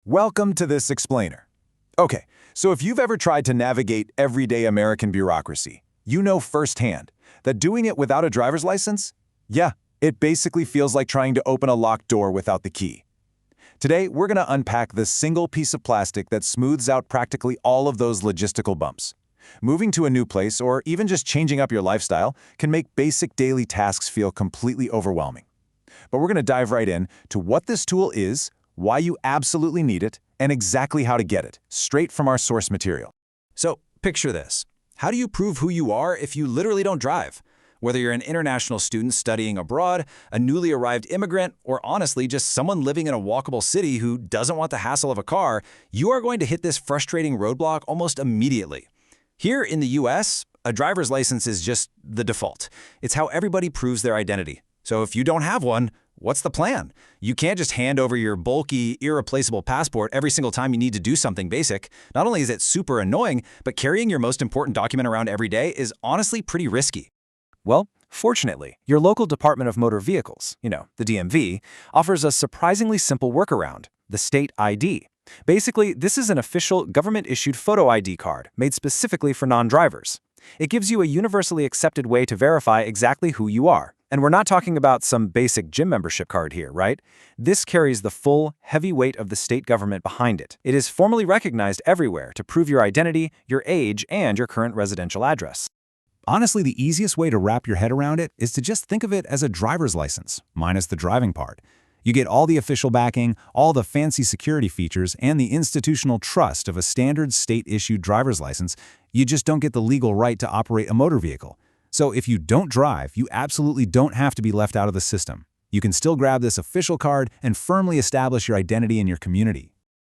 Welcome to this explainer. Okay, so if you've ever tried to navigate everyday American bureaucracy, you know firsthand that doing it without a driver's license, yeah, it basically feels like trying to open a locked door without the key. Today, we're going to unpack the single piece of plastic that smooths out practically all of those logistical bumps. Moving to a new place or even just changing up your lifestyle can make basic daily tasks feel completely overwhelming. But we're going to dive right in to what this tool is, why you absolutely need it, and exactly how to get it, straight from our source material. So, picture this. How do you prove who you are if you literally don't drive? Whether you're an international student studying abroad, a newly arrived immigrant, or honestly just someone living in a walkable city who doesn't want the hassle of a car, you are going to hit this frustrating roadblock almost immediately. Here in the US, a driver's license is just the default. It's how everybody proves their identity. So if you don't have one, what's the plan? You can't just hand over your bulky, irreplaceable passport every single time you need to do something basic. Not only is it super annoying, but carrying your most important document around every day is honestly pretty risky. Well, fortunately, your local Department of Motor Vehicles, the DMV, offers a surprisingly simple workaround, the state ID. Basically, this is an official government-issued photo ID card made specifically for non-drivers. It gives you a universally accepted way to verify exactly who you are. And we're not talking about some basic gym membership card here, right? This carries the full, heavy weight of the state government behind it. It is formally recognized everywhere to prove your identity, your age, and your current residential address. Honestly, the easiest way to wrap your head around it is to just think of it as a driver's license, minus the driving part. You get all the official backing, all the fancy security features, and the institutional trust of a standard state-issued driver's license. You just don't get the legal right to operate a motor vehicle. So if you don't drive, you absolutely don't have to be left out of the system. You can still grab this official card and firmly establish your identity in your community.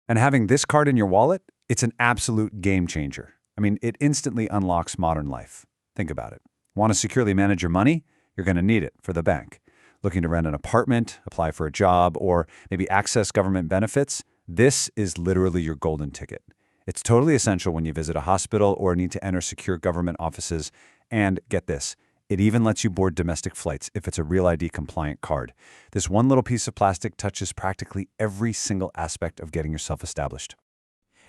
And having this card in your wallet, it's an absolute game changer. It instantly unlocks modern life. Think about it. Want to securely manage your money? You're going to need it for the bank. Looking to rent an apartment, apply for a job, or maybe access government benefits? This is literally your golden ticket. It's totally essential when you visit a hospital or need to enter secure government offices. And get this, it even lets you board domestic flights if it's a Real ID compliant card. This one little piece of plastic touches practically every single aspect of getting yourself established.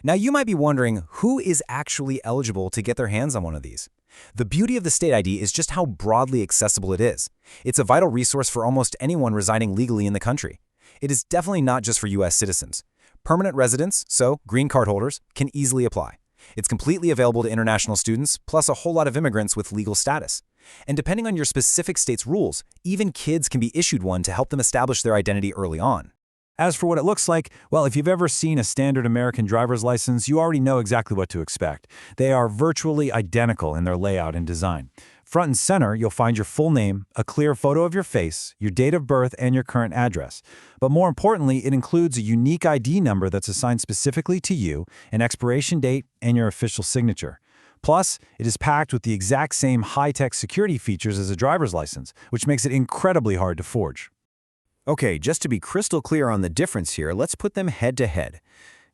Now you might be wondering who is actually eligible to get their hands on one of these. The beauty of the state ID is just how broadly accessible it is. It's a vital resource for almost anyone residing legally in the country. It is definitely not just for US citizens. Permanent residents, so green card holders, can easily apply. It's completely available to international students, plus a whole lot of immigrants with legal status. And depending on your specific state's rules, even kids can be issued one to help them establish their identity early on. As for what it looks like, well, if you've ever seen a standard American driver's license, you already know exactly what to expect. They are virtually identical in their layout and design. Front and center, you'll find your full name, a clear photo of your face, your date of birth, and your current address. But more importantly, it includes a unique ID number that's assigned specifically to you, an expiration date, and your official signature. Plus, it is packed with the exact same high-tech security features as a driver's license, which makes it incredibly hard to forge. Okay, just to be crystal clear on the difference here, let's put them head to head.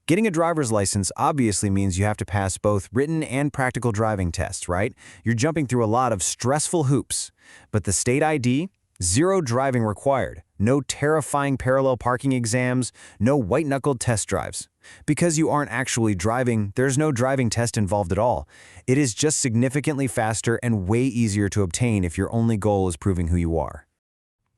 Getting a driver's license obviously means you have to pass both written and practical driving tests, right? You're jumping through a lot of stressful hoops. But the state ID? Zero driving required. No terrifying parallel parking exams. No white-knuckled test drives. Because you aren't actually driving, there's no driving test involved at all. It is just significantly faster and way easier to obtain if your only goal is proving who you are.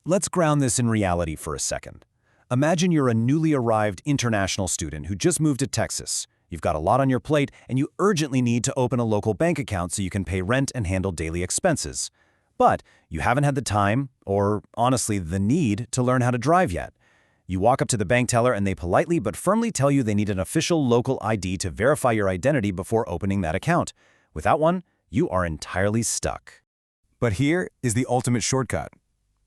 Let's ground this in reality for a second. Imagine you're a newly arrived international student who just moved to Texas. You've got a lot on your plate, and you urgently need to open a local bank account so you can pay rent and handle daily expenses. But you haven't had the time, or honestly, the need, to learn how to drive yet. You walk up to the bank teller and they politely but firmly tell you they need an official local ID to verify your identity before opening that account. Without one, you are entirely stuck. But here is the ultimate shortcut.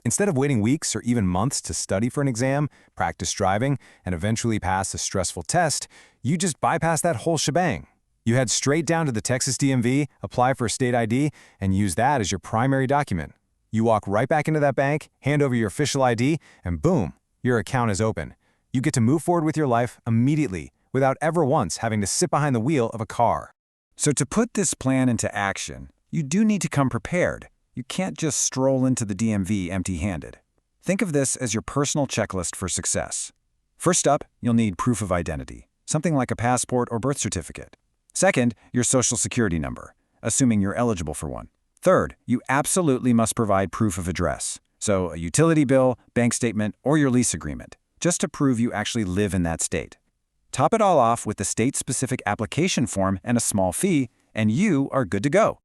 Instead of waiting weeks or even months to study for an exam, practice driving, and eventually pass a stressful test, you just bypass that whole shebang. You head straight down to the Texas DMV, apply for a state ID, and use that as your primary document. You walk right back into that bank, hand over your official ID, and boom, your account is open. You get to move forward with your life immediately, without ever once having to sit behind the wheel of a car. So to put this plan into action, you do need to come prepared. You can't just stroll into the DMV empty-handed. Think of this as your personal checklist for success. First up, you'll need proof of identity, something like a passport or birth certificate. Second, your social security number, assuming you're eligible for one. Third, you absolutely must provide proof of address, so a utility bill, bank statement, or your lease agreement, just to prove you actually live in that state. Top it all off with the state-specific application form and a small fee, and you are good to go.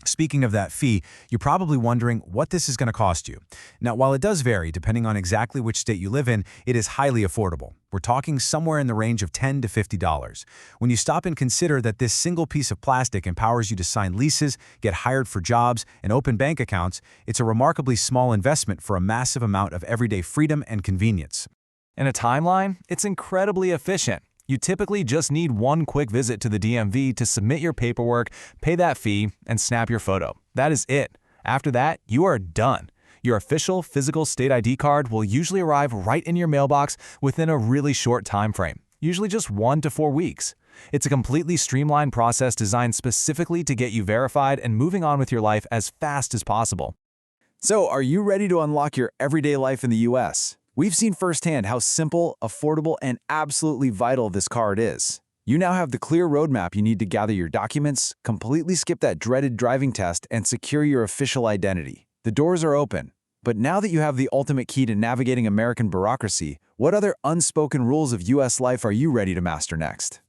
Speaking of that fee, you're probably wondering what this is going to cost you. Now, while it does vary depending on exactly which state you live in, it is highly affordable. We're talking somewhere in the range of $10 to $50. When you stop and consider that this single piece of plastic empowers you to sign leases, get hired for jobs, and open bank accounts, it's a remarkably small investment for a massive amount of everyday freedom and convenience. In a timeline, it's incredibly efficient. You typically just need one quick visit to the DMV to submit your paperwork, pay that fee, and snap your photo. That is it. After that, you are done. Your official physical state ID card will usually arrive right in your mailbox within a really short time frame, usually just 1 to 4 weeks. It's a completely streamlined process designed specifically to get you verified and moving on with your life as fast as possible. So, are you ready to unlock your everyday life in the U.S.? We've seen firsthand how simple, affordable, and absolutely vital this card is. You now have the clear roadmap you need to gather your documents, completely skip that dreaded driving test, and secure your official identity. The doors are open. But now that you have the ultimate key to navigating American bureaucracy, what other unspoken rules of U.S. life are you ready to master next?